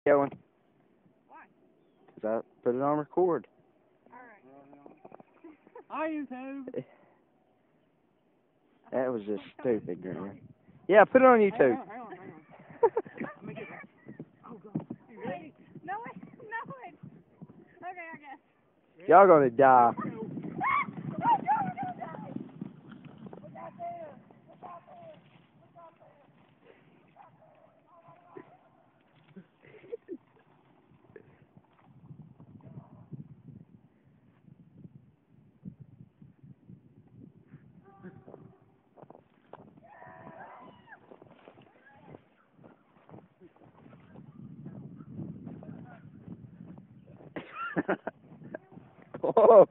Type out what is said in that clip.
Going. Why? Because I put it on record. Alright. YouTube. That was just stupid, Graham. Yeah, put it on YouTube. Hang on. Let me get that. Oh, God. You ready? No, wait. Okay, I guess. Y'all gonna die. Oh.